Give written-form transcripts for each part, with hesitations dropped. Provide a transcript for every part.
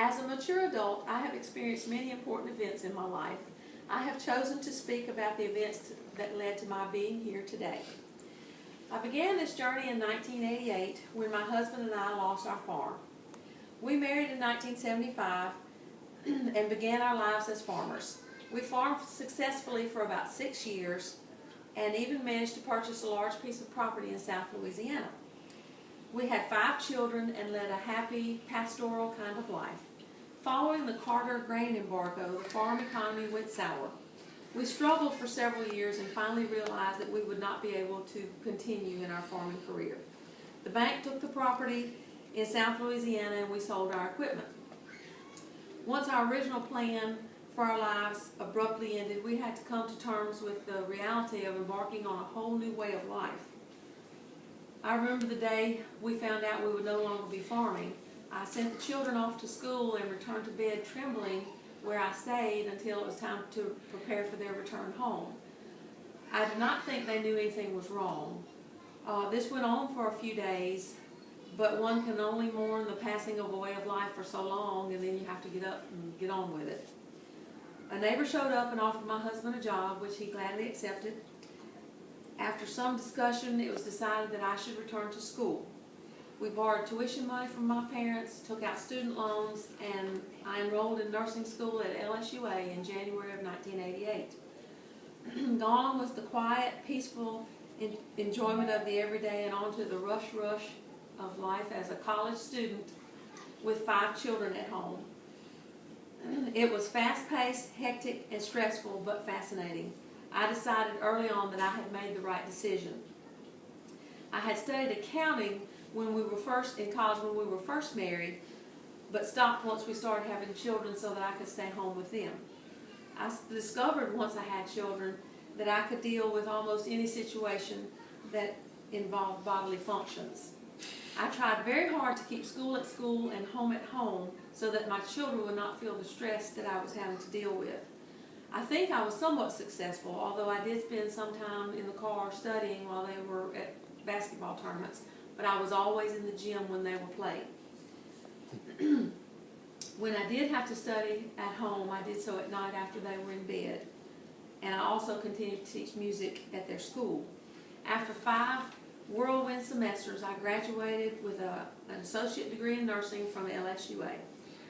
As a mature adult, I have experienced many important events in my life. I have chosen to speak about the events that led to my being here today. I began this journey in 1988 when my husband and I lost our farm. We married in 1975 and began our lives as farmers. We farmed successfully for about 6 years and even managed to purchase a large piece of property in South Louisiana. We had 5 children and led a happy, pastoral kind of life. Following the Carter grain embargo, the farm economy went sour. We struggled for several years and finally realized that we would not be able to continue in our farming career. The bank took the property in South Louisiana and we sold our equipment. Once our original plan for our lives abruptly ended, we had to come to terms with the reality of embarking on a whole new way of life. I remember the day we found out we would no longer be farming. I sent the children off to school and returned to bed trembling, where I stayed until it was time to prepare for their return home. I did not think they knew anything was wrong. This went on for a few days, but one can only mourn the passing of a way of life for so long, and then you have to get up and get on with it. A neighbor showed up and offered my husband a job, which he gladly accepted. After some discussion, it was decided that I should return to school. We borrowed tuition money from my parents, took out student loans, and I enrolled in nursing school at LSUA in January of 1988. Gone was the quiet, peaceful enjoyment of the everyday and on to the rush of life as a college student with 5 children at home. It was fast-paced, hectic, and stressful, but fascinating. I decided early on that I had made the right decision. I had studied accounting when we were first in college, when we were first married, but stopped once we started having children so that I could stay home with them. I discovered once I had children that I could deal with almost any situation that involved bodily functions. I tried very hard to keep school at school and home at home so that my children would not feel the stress that I was having to deal with. I think I was somewhat successful, although I did spend some time in the car studying while they were at basketball tournaments, but I was always in the gym when they were playing. When I did have to study at home, I did so at night after they were in bed, and I also continued to teach music at their school. After 5 whirlwind semesters, I graduated with an associate degree in nursing from LSUA.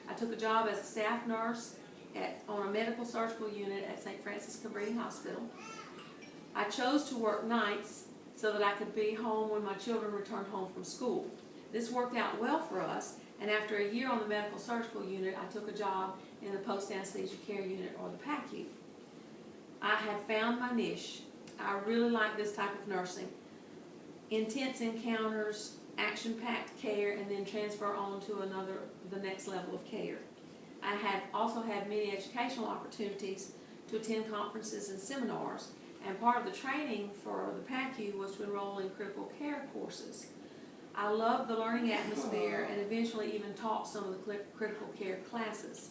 I took a job as a staff nurse on a medical surgical unit at St. Francis Cabrini Hospital. I chose to work nights so that I could be home when my children returned home from school. This worked out well for us, and after a year on the medical surgical unit, I took a job in the post-anesthesia care unit, or the PACU. I had found my niche. I really like this type of nursing. Intense encounters, action-packed care, and then transfer on to the next level of care. I had also had many educational opportunities to attend conferences and seminars, and part of the training for the PACU was to enroll in critical care courses. I loved the learning atmosphere and eventually even taught some of the critical care classes.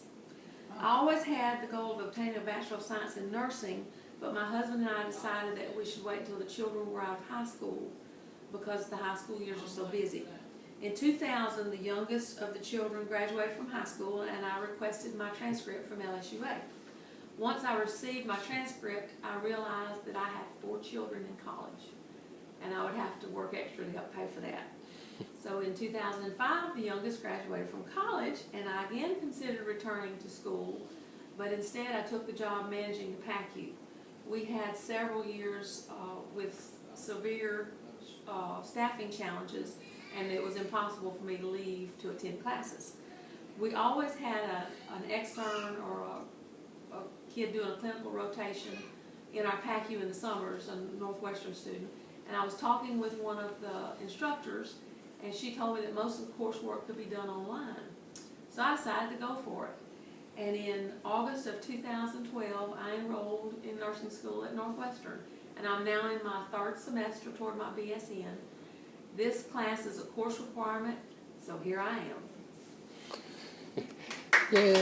I always had the goal of obtaining a Bachelor of Science in Nursing, but my husband and I decided that we should wait until the children were out of high school because the high school years are so busy. In 2000, the youngest of the children graduated from high school, and I requested my transcript from LSUA. Once I received my transcript, I realized that I had 4 children in college, and I would have to work extra to help pay for that. So in 2005, the youngest graduated from college, and I again considered returning to school, but instead I took the job managing the PACU. We had several years with severe staffing challenges, and it was impossible for me to leave to attend classes. We always had an extern or a kid doing a clinical rotation in our PACU in the summers, a Northwestern student, and I was talking with one of the instructors, and she told me that most of the coursework could be done online. So I decided to go for it. And in August of 2012, I enrolled in nursing school at Northwestern, and I'm now in my 3rd semester toward my BSN. This class is a course requirement, so here I am. Yeah.